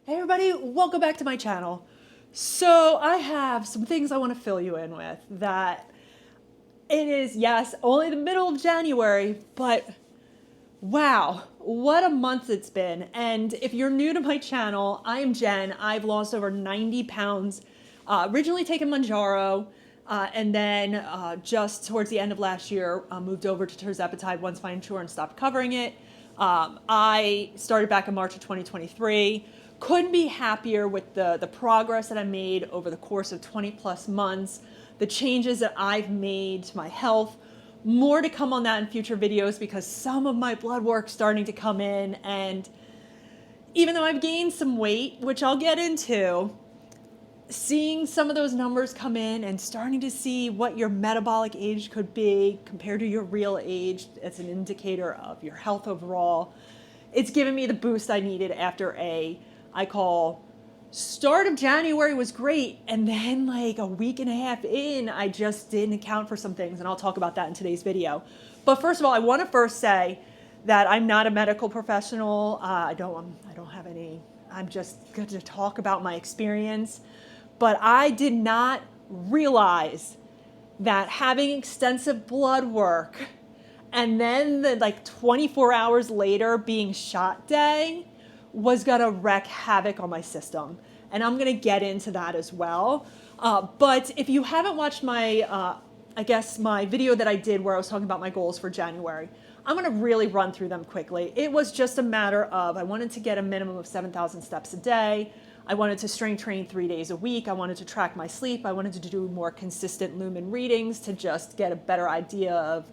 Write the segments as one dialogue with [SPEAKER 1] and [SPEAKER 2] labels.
[SPEAKER 1] Hey everybody, welcome back to my channel. So I have some things I want to fill you in with that it is, yes, only the middle of January, but wow, what a month it's been. And if you're new to my channel, I am Jen. I've lost over 90 pounds, originally taken Mounjaro, and then just towards the end of last year, moved over to Tirzepitide once my insurance stopped covering it. I started back in March of 2023. Couldn't be happier with the progress that I made over the course of 20 plus months, the changes that I've made to my health. More to come on that in future videos because some of my blood work's starting to come in, and even though I've gained some weight, which I'll get into, seeing some of those numbers come in and starting to see what your metabolic age could be compared to your real age as an indicator of your health overall, it's given me the boost I needed after I call start of January was great, and then like a week and a half in, I just didn't account for some things, and I'll talk about that in today's video. But first of all, I want to first say that I'm not a medical professional. I don't have any. I'm just going to talk about my experience. But I did not realize that having extensive blood work and then the 24 hours later being shot day was gonna wreak havoc on my system. And I'm gonna get into that as well. But if you haven't watched my, my video that I did where I was talking about my goals for January, I'm gonna really run through them quickly. It was just a matter of, I wanted to get a minimum of 7,000 steps a day. I wanted to strength train 3 days a week. I wanted to track my sleep. I wanted to do more consistent lumen readings to just get a better idea of,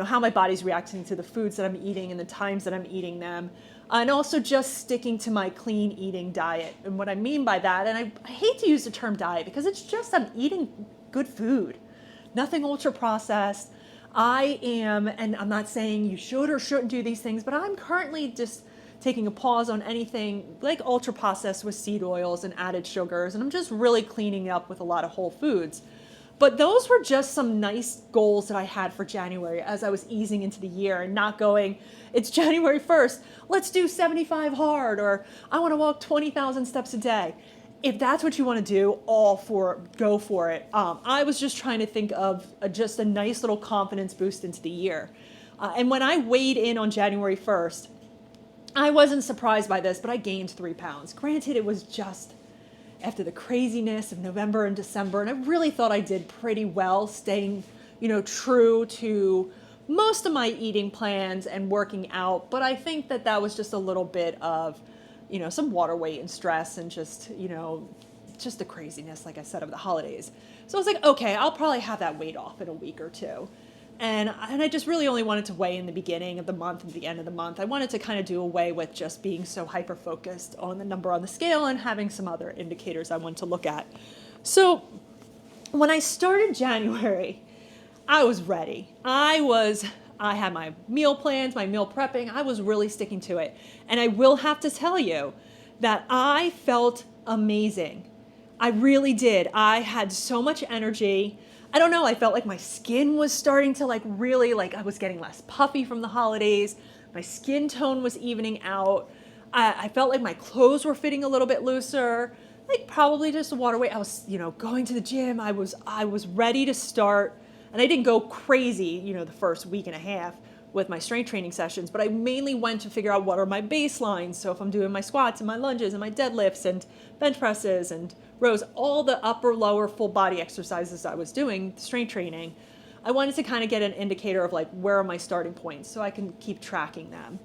[SPEAKER 1] how my body's reacting to the foods that I'm eating and the times that I'm eating them. And also just sticking to my clean eating diet. And what I mean by that, and I hate to use the term diet because it's just I'm eating good food, nothing ultra processed. I am, and I'm not saying you should or shouldn't do these things, but I'm currently just taking a pause on anything like ultra processed with seed oils and added sugars. And I'm just really cleaning up with a lot of whole foods. But those were just some nice goals that I had for January as I was easing into the year and not going, it's January 1st, let's do 75 hard, or I want to walk 20,000 steps a day. If that's what you want to do, go for it. I was just trying to think of just a nice little confidence boost into the year. And when I weighed in on January 1st, I wasn't surprised by this, but I gained 3 pounds. Granted, it was just after the craziness of November and December, and I really thought I did pretty well staying, true to most of my eating plans and working out. But I think that was just a little bit of, some water weight and stress and just, just the craziness, like I said, of the holidays. So I was like, okay, I'll probably have that weight off in a week or two. And I just really only wanted to weigh in the beginning of the month and the end of the month. I wanted to kind of do away with just being so hyper-focused on the number on the scale and having some other indicators I wanted to look at. So when I started January, I was ready. I had my meal plans, my meal prepping. I was really sticking to it. And I will have to tell you that I felt amazing. I really did. I had so much energy. I don't know, I felt like my skin was starting to really, I was getting less puffy from the holidays. My skin tone was evening out. I felt like my clothes were fitting a little bit looser, probably just a water weight. I was, going to the gym. I was ready to start, and I didn't go crazy, the first week and a half with my strength training sessions, but I mainly went to figure out what are my baselines. So if I'm doing my squats and my lunges and my deadlifts and bench presses and rows, all the upper, lower, full body exercises I was doing, strength training, I wanted to kind of get an indicator of where are my starting points so I can keep tracking them.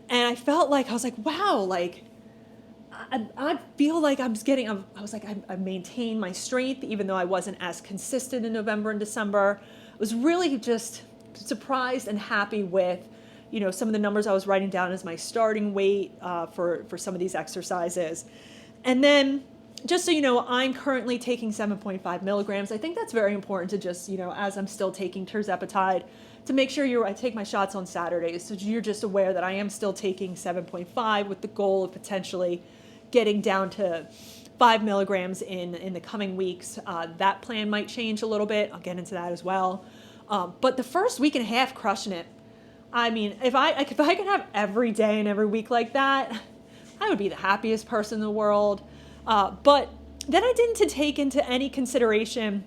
[SPEAKER 1] And I felt I was like, wow, I feel like I maintained my strength even though I wasn't as consistent in November and December. I was really just surprised and happy with, some of the numbers I was writing down as my starting weight for some of these exercises. And then just so you know, I'm currently taking 7.5 milligrams. I think that's very important to just, as I'm still taking Tirzepitide, to make sure I take my shots on Saturdays. So you're just aware that I am still taking 7.5 with the goal of potentially getting down to 5 milligrams in the coming weeks. That plan might change a little bit. I'll get into that as well. But the first week and a half, crushing it. I mean, if I could have every day and every week like that, I would be the happiest person in the world. But then I didn't take into any consideration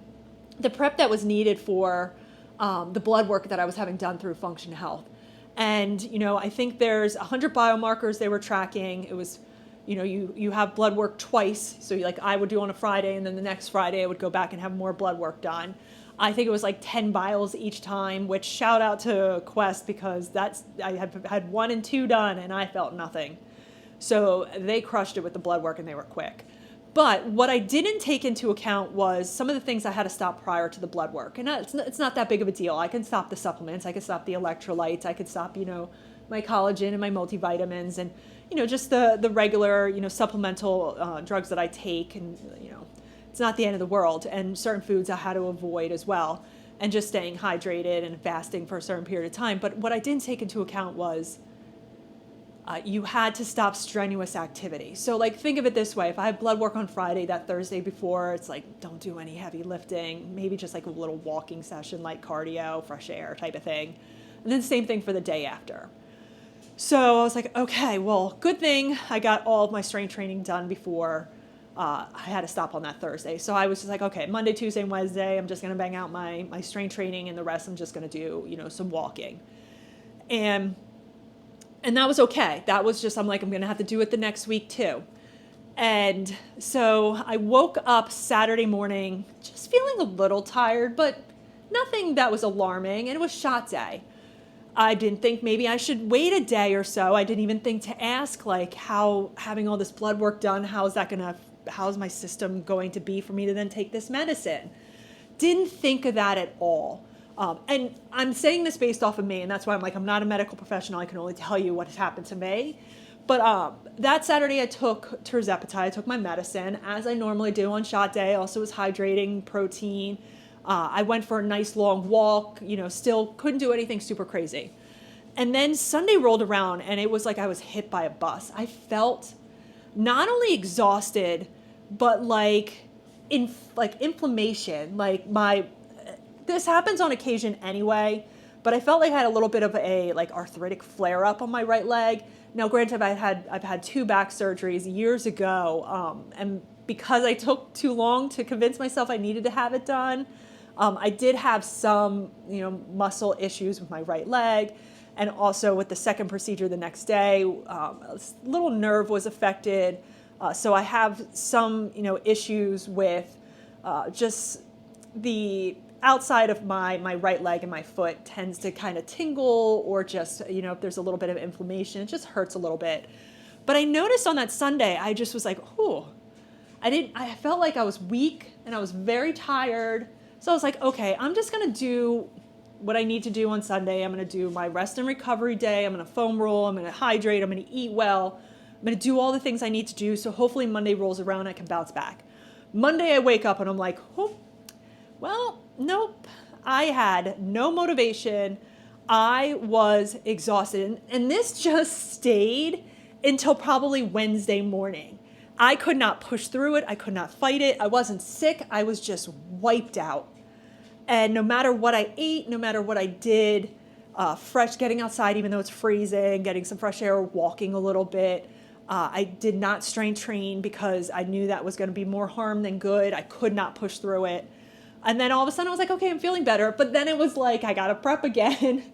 [SPEAKER 1] the prep that was needed for the blood work that I was having done through Function Health. And, I think there's 100 biomarkers they were tracking. It was, you have blood work twice. So I would do on a Friday, and then the next Friday I would go back and have more blood work done. I think it was 10 vials each time, which shout out to Quest, because I had 1 and 2 done and I felt nothing. So they crushed it with the blood work and they were quick. But what I didn't take into account was some of the things I had to stop prior to the blood work. And it's not that big of a deal. I can stop the supplements. I can stop the electrolytes. I could stop, my collagen and my multivitamins and, just the regular, supplemental drugs that I take. And, it's not the end of the world. And certain foods I had to avoid as well. And just staying hydrated and fasting for a certain period of time. But what I didn't take into account was you had to stop strenuous activity. So think of it this way. If I have blood work on Friday, that Thursday before, it's don't do any heavy lifting, maybe just a little walking session, light cardio, fresh air type of thing. And then same thing for the day after. So I was okay, well, good thing I got all of my strength training done before I had to stop on that Thursday. So I was just okay, Monday, Tuesday, and Wednesday, I'm just going to bang out my strength training, and the rest I'm just going to do, some walking. And that was okay. That was just, I'm going to have to do it the next week too. And so I woke up Saturday morning just feeling a little tired, but nothing that was alarming. And it was shot day. I didn't think maybe I should wait a day or so. I didn't even think to ask how having all this blood work done, how's my system going to be for me to then take this medicine? Didn't think of that at all. And I'm saying this based off of me, and that's why I'm not a medical professional. I can only tell you what has happened to me. But that Saturday I took Tirzepitide. I took my medicine, as I normally do on shot day. Also was hydrating, protein. I went for a nice long walk, still couldn't do anything super crazy. And then Sunday rolled around, and it was I was hit by a bus. I felt not only exhausted, but inflammation, this happens on occasion anyway, but I felt I had a little bit of a arthritic flare up on my right leg. Now, granted, I've had 2 back surgeries years ago, and because I took too long to convince myself I needed to have it done, I did have some, muscle issues with my right leg, and also with the second procedure the next day, a little nerve was affected. So I have some, issues with just the outside of my right leg and my foot tends to kind of tingle, or just, if there's a little bit of inflammation, it just hurts a little bit. But I noticed on that Sunday, I just was I felt like I was weak and I was very tired. So I was okay, I'm just going to do what I need to do on Sunday. I'm going to do my rest and recovery day. I'm going to foam roll. I'm going to hydrate. I'm going to eat well. I'm going to do all the things I need to do. So hopefully Monday rolls around and I can bounce back. Monday I wake up and I'm well, nope. I had no motivation. I was exhausted. And this just stayed until probably Wednesday morning. I could not push through it. I could not fight it. I wasn't sick. I was just wiped out. And no matter what I ate, no matter what I did, getting outside even though it's freezing, getting some fresh air, walking a little bit, I did not strength train because I knew that was going to be more harm than good. I could not push through it. And then all of a sudden I was okay, I'm feeling better. But then it was I got to prep again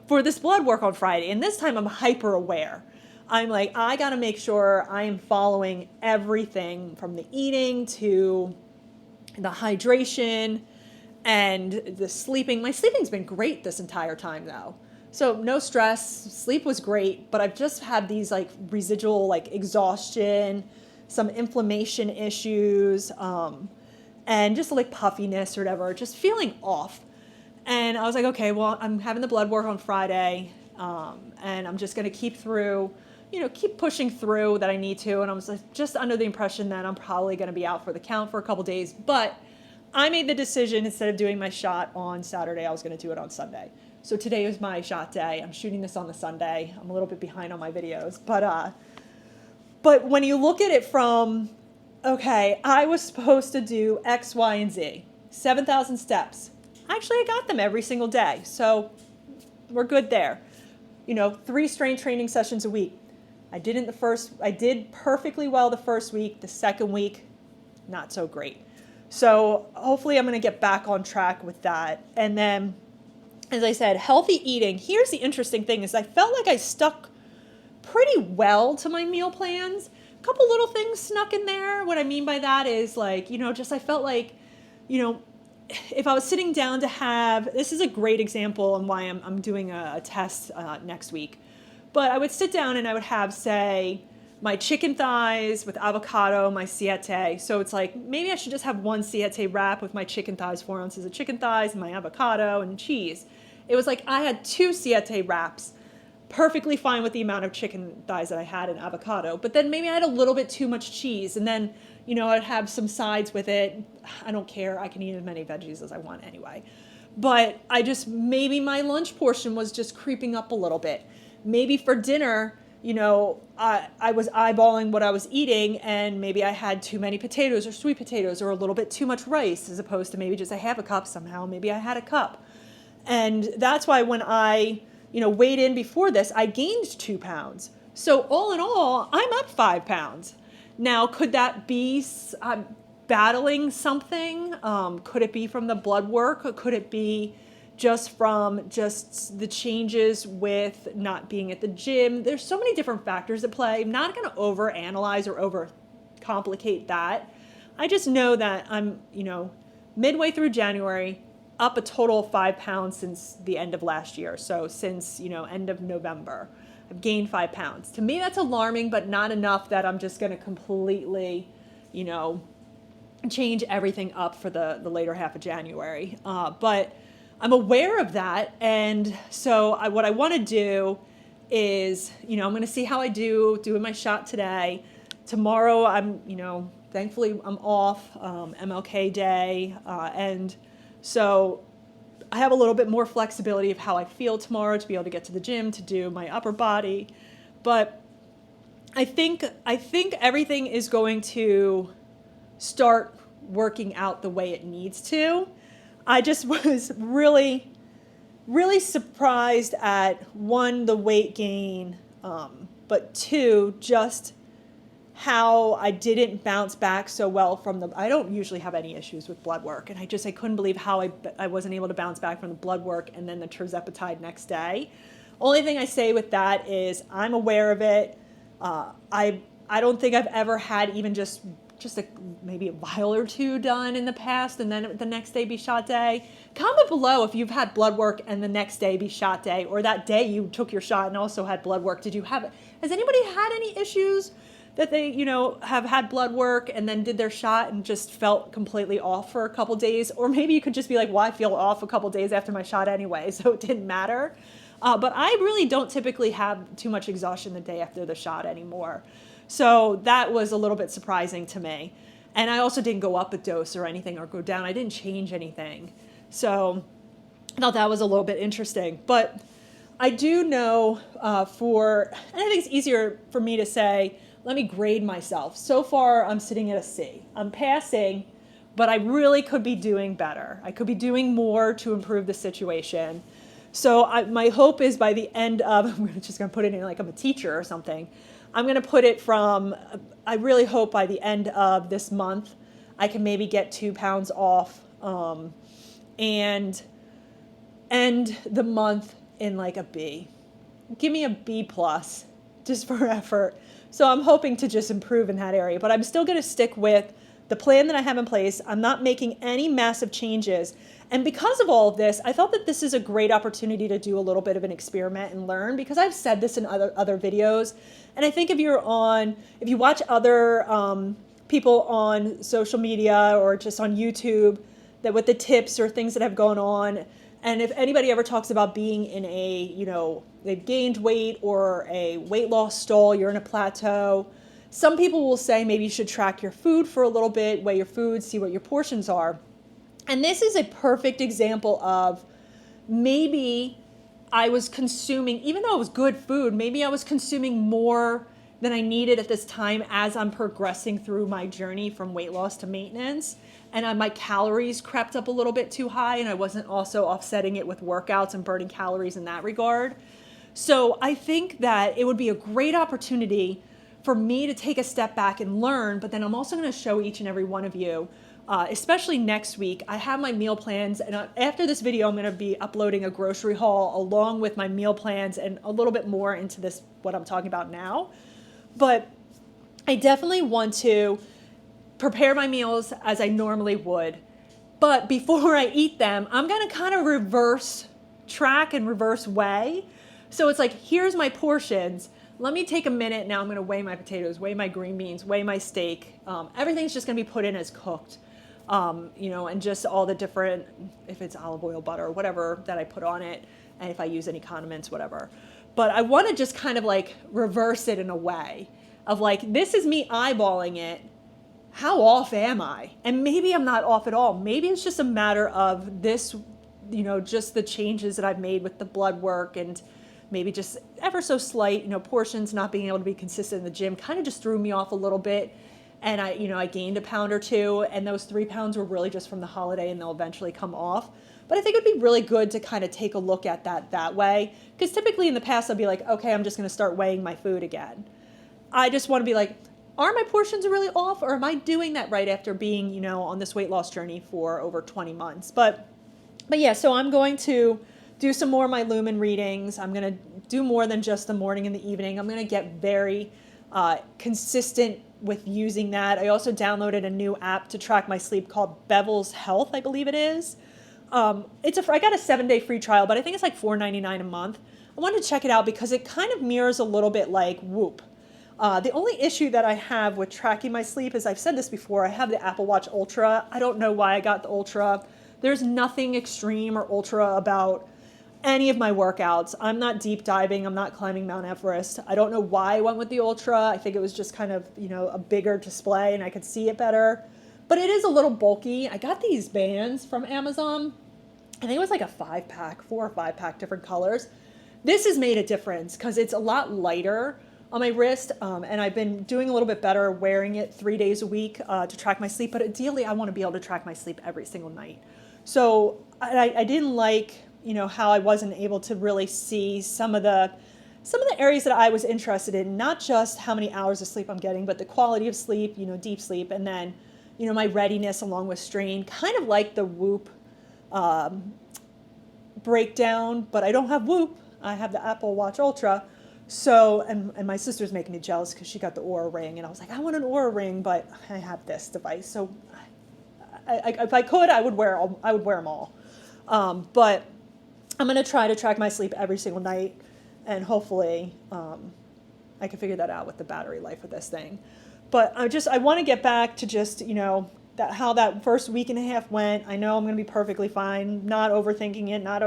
[SPEAKER 1] for this blood work on Friday. And this time I'm hyper aware. I'm I got to make sure I am following everything from the eating to the hydration and the sleeping. My sleeping's been great this entire time though. So no stress, sleep was great, but I've just had these residual exhaustion, some inflammation issues, and just puffiness or whatever, just feeling off. And I was okay, well, I'm having the blood work on Friday, and I'm just going to keep pushing through that I need to. And I was just under the impression that I'm probably going to be out for the count for a couple days. But I made the decision, instead of doing my shot on Saturday, I was going to do it on Sunday. So today was my shot day. I'm shooting this on the Sunday. I'm a little bit behind on my videos. But when you look at it from, okay, I was supposed to do X, Y, and Z, 7,000 steps. Actually, I got them every single day. So we're good there. 3 strength training sessions a week. I did perfectly well the first week. The second week, not so great. So hopefully I'm going to get back on track with that. And then, as I said, healthy eating. Here's the interesting thing is I felt like I stuck pretty well to my meal plans. A couple little things snuck in there. What I mean by that is like, just I felt like, if I was sitting down to have, this is a great example and why I'm doing a test next week. But I would sit down and I would have, say, my chicken thighs with avocado, my siete. So it's like, maybe I should just have one siete wrap with my chicken thighs, 4 ounces of chicken thighs, and my avocado and cheese. It was like I had 2 siete wraps, perfectly fine with the amount of chicken thighs that I had and avocado. But then maybe I had a little bit too much cheese. And then, I'd have some sides with it. I don't care. I can eat as many veggies as I want anyway. But maybe my lunch portion was just creeping up a little bit. Maybe for dinner, I was eyeballing what I was eating, and maybe I had too many potatoes or sweet potatoes or a little bit too much rice as opposed to maybe just a half a cup somehow. Maybe I had a cup. And that's why when I, weighed in before this, I gained 2 pounds. So all in all, I'm up 5 pounds. Now, could that be battling something? Could it be from the blood work? Or could it be just from the changes with not being at the gym? There's so many different factors at play. I'm not going to overanalyze or overcomplicate that. I just know that I'm, midway through January, up a total of 5 pounds since the end of last year. So since, end of November, I've gained 5 pounds. To me, that's alarming, but not enough that I'm just going to completely, change everything up for the later half of January. But I'm aware of that. And so what I want to do is, I'm going to see how I do doing my shot today. Tomorrow, thankfully I'm off, MLK Day. And so I have a little bit more flexibility of how I feel tomorrow to be able to get to the gym, to do my upper body. But I think everything is going to start working out the way it needs to. I just was really, really surprised at 1, the weight gain, but 2, just how I didn't bounce back so well from I don't usually have any issues with blood work. And I couldn't believe how I wasn't able to bounce back from the blood work and then the Tirzepitide next day. Only thing I say with that is I'm aware of it. I don't think I've ever had even just maybe a vial or 2 done in the past and then the next day be shot day. Comment below if you've had blood work and the next day be shot day, or that day you took your shot and also had blood work. Has anybody had any issues that they, have had blood work and then did their shot and just felt completely off for a couple days? Or maybe you could just be like, well, I feel off a couple days after my shot anyway, so it didn't matter. But I really don't typically have too much exhaustion the day after the shot anymore. So that was a little bit surprising to me. And I also didn't go up a dose or anything or go down. I didn't change anything. So I thought that was a little bit interesting. But I do know and I think it's easier for me to say, let me grade myself. So far, I'm sitting at a C. I'm passing, but I really could be doing better. I could be doing more to improve the situation. So my hope is by the end of, I'm just going to put it in like I'm a teacher or something. I'm going to put it from, I really hope by the end of this month, I can maybe get 2 pounds off and end the month in like a B. Give me a B plus just for effort. So I'm hoping to just improve in that area, but I'm still going to stick with the plan that I have in place. I'm not making any massive changes. And because of all of this, I thought that this is a great opportunity to do a little bit of an experiment and learn, because I've said this in other videos. And I think if you watch other people on social media or just on YouTube, that with the tips or things that have gone on, and if anybody ever talks about being in they've gained weight or a weight loss stall, you're in a plateau, some people will say maybe you should track your food for a little bit, weigh your food, see what your portions are. And this is a perfect example of maybe I was consuming, even though it was good food, maybe I was consuming more than I needed at this time as I'm progressing through my journey from weight loss to maintenance. And my calories crept up a little bit too high, and I wasn't also offsetting it with workouts and burning calories in that regard. So I think that it would be a great opportunity for me to take a step back and learn, but then I'm also going to show each and every one of you, especially next week, I have my meal plans, and after this video, I'm going to be uploading a grocery haul along with my meal plans and a little bit more into this, what I'm talking about now. But I definitely want to prepare my meals as I normally would. But before I eat them, I'm going to kind of reverse track and reverse weigh. So it's like, here's my portions. Let me take a minute. Now I'm going to weigh my potatoes, weigh my green beans, weigh my steak. Everything's just going to be put in as cooked, and just all the different, if it's olive oil, butter, whatever that I put on it, and if I use any condiments, whatever. But I want to just kind of like reverse it in a way of like, this is me eyeballing it. How off am I? And maybe I'm not off at all. Maybe it's just a matter of this, just the changes that I've made with the blood work, and maybe just ever so slight, portions not being able to be consistent in the gym kind of just threw me off a little bit. And I gained a pound or two, and those 3 pounds were really just from the holiday, and they'll eventually come off. But I think it'd be really good to kind of take a look at that way. Because typically in the past, I'd be like, okay, I'm just going to start weighing my food again. I just want to be like, are my portions really off, or am I doing that right after being, on this weight loss journey for over 20 months? But yeah, so I'm going to do some more of my Lumen readings. I'm going to do more than just the morning and the evening. I'm going to get very consistent with using that. I also downloaded a new app to track my sleep called Bevel's Health, I believe it is. I got a 7-day free trial, but I think it's like $4.99 a month. I wanted to check it out because it kind of mirrors a little bit like Whoop. The only issue that I have with tracking my sleep is, I've said this before, I have the Apple Watch Ultra. I don't know why I got the Ultra. There's nothing extreme or ultra about any of my workouts. I'm not deep diving. I'm not climbing Mount Everest. I don't know why I went with the Ultra. I think it was just kind of, a bigger display and I could see it better. But it is a little bulky. I got these bands from Amazon. I think it was like a 5-pack, 4 or 5-pack, different colors. This has made a difference because it's a lot lighter on my wrist, and I've been doing a little bit better wearing it 3 days a week to track my sleep, but ideally I want to be able to track my sleep every single night. So I didn't like, how I wasn't able to really see some of the areas that I was interested in, not just how many hours of sleep I'm getting, but the quality of sleep, deep sleep, and then, my readiness along with strain, kind of like the Whoop breakdown, but I don't have Whoop. I have the Apple Watch Ultra. So, and my sister's making me jealous because she got the Oura Ring, and I was like, I want an Oura Ring, but I have this device. So, if I could, I would wear them all. But I'm gonna try to track my sleep every single night, and hopefully, I can figure that out with the battery life of this thing. But I want to get back to just how that first week and a half went. I know I'm gonna be perfectly fine, not overthinking it, not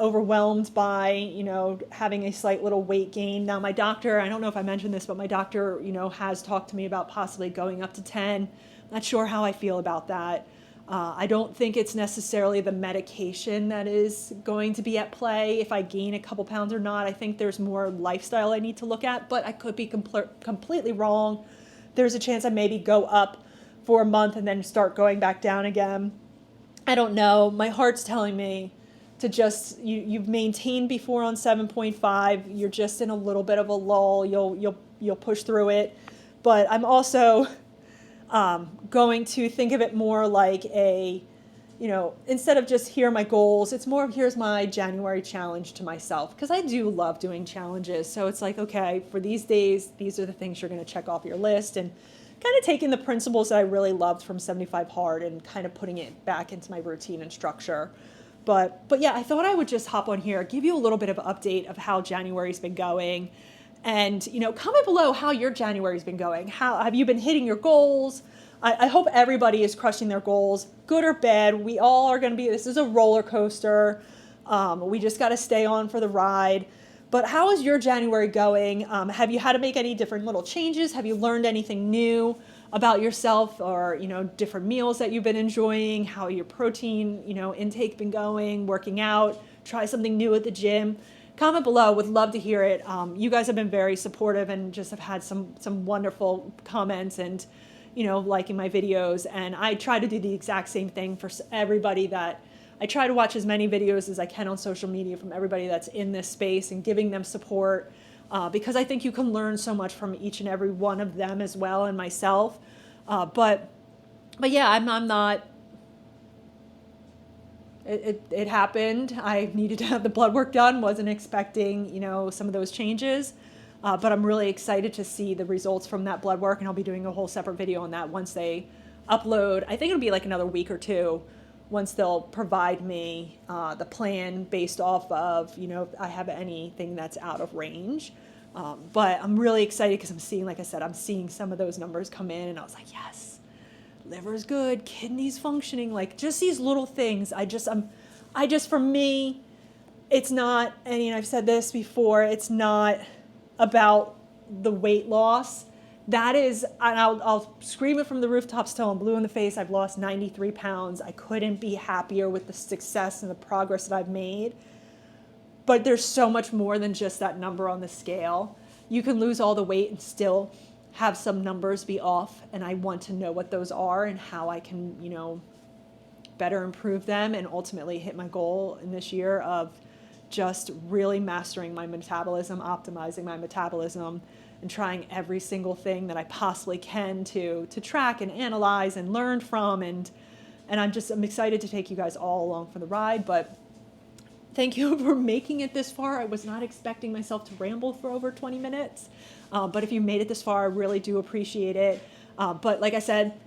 [SPEAKER 1] overwhelmed by, having a slight little weight gain. Now my doctor, I don't know if I mentioned this, but my doctor, has talked to me about possibly going up to 10. Not sure how I feel about that. I don't think it's necessarily the medication that is going to be at play if I gain a couple pounds or not. I think there's more lifestyle I need to look at, but I could be completely wrong. There's a chance I maybe go up for a month and then start going back down again. I don't know. My heart's telling me to just, you've maintained before on 7.5. You're just in a little bit of a lull. You'll push through it. But I'm also going to think of it more like instead of just here are my goals, it's more of here's my January challenge to myself, because I do love doing challenges. So it's like, okay, for these days, these are the things you're going to check off your list, and kind of taking the principles that I really loved from 75 Hard and kind of putting it back into my routine and structure. But yeah, I thought I would just hop on here, give you a little bit of an update of how January's been going. And, comment below how your January's been going. How have you been hitting your goals? I hope everybody is crushing their goals, good or bad. We all are going to be, this is a roller coaster. We just got to stay on for the ride. But how is your January going? Have you had to make any different little changes? Have you learned anything new about yourself, or, different meals that you've been enjoying? How your protein, intake been going, working out, try something new at the gym? Comment below, would love to hear it. You guys have been very supportive and just have had some wonderful comments and, liking my videos. And I try to do the exact same thing for everybody that I try to watch as many videos as I can on social media from everybody that's in this space and giving them support, because I think you can learn so much from each and every one of them as well, and myself. But yeah, I'm not. It happened. I needed to have the blood work done. Wasn't expecting, some of those changes. But I'm really excited to see the results from that blood work, and I'll be doing a whole separate video on that once they upload. I think it'll be like another week or two once they'll provide me the plan based off of, if I have anything that's out of range. But I'm really excited because I'm seeing, like I said, I'm seeing some of those numbers come in, and I was like, yes, liver's good, kidneys functioning, like just these little things. For me, it's not, and I've said this before, it's not about the weight loss. That is, and I'll scream it from the rooftops till I'm blue in the face. I've lost 93 pounds. I couldn't be happier with the success and the progress that I've made. But there's so much more than just that number on the scale. You can lose all the weight and still have some numbers be off, and I want to know what those are and how I can, better improve them and ultimately hit my goal in this year of just really mastering my metabolism, optimizing my metabolism, and trying every single thing that I possibly can to track and analyze and learn from. And I'm excited to take you guys all along for the ride. But thank you for making it this far. I was not expecting myself to ramble for over 20 minutes. But if you made it this far, I really do appreciate it. But like I said,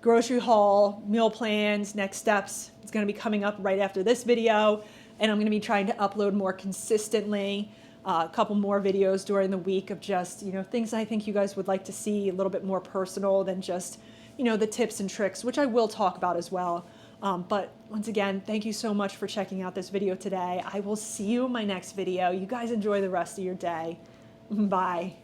[SPEAKER 1] grocery haul, meal plans, next steps, it's going to be coming up right after this video. And I'm going to be trying to upload more consistently, a couple more videos during the week of just, things I think you guys would like to see, a little bit more personal than just, the tips and tricks, which I will talk about as well. But once again, thank you so much for checking out this video today. I will see you in my next video. You guys enjoy the rest of your day. Bye.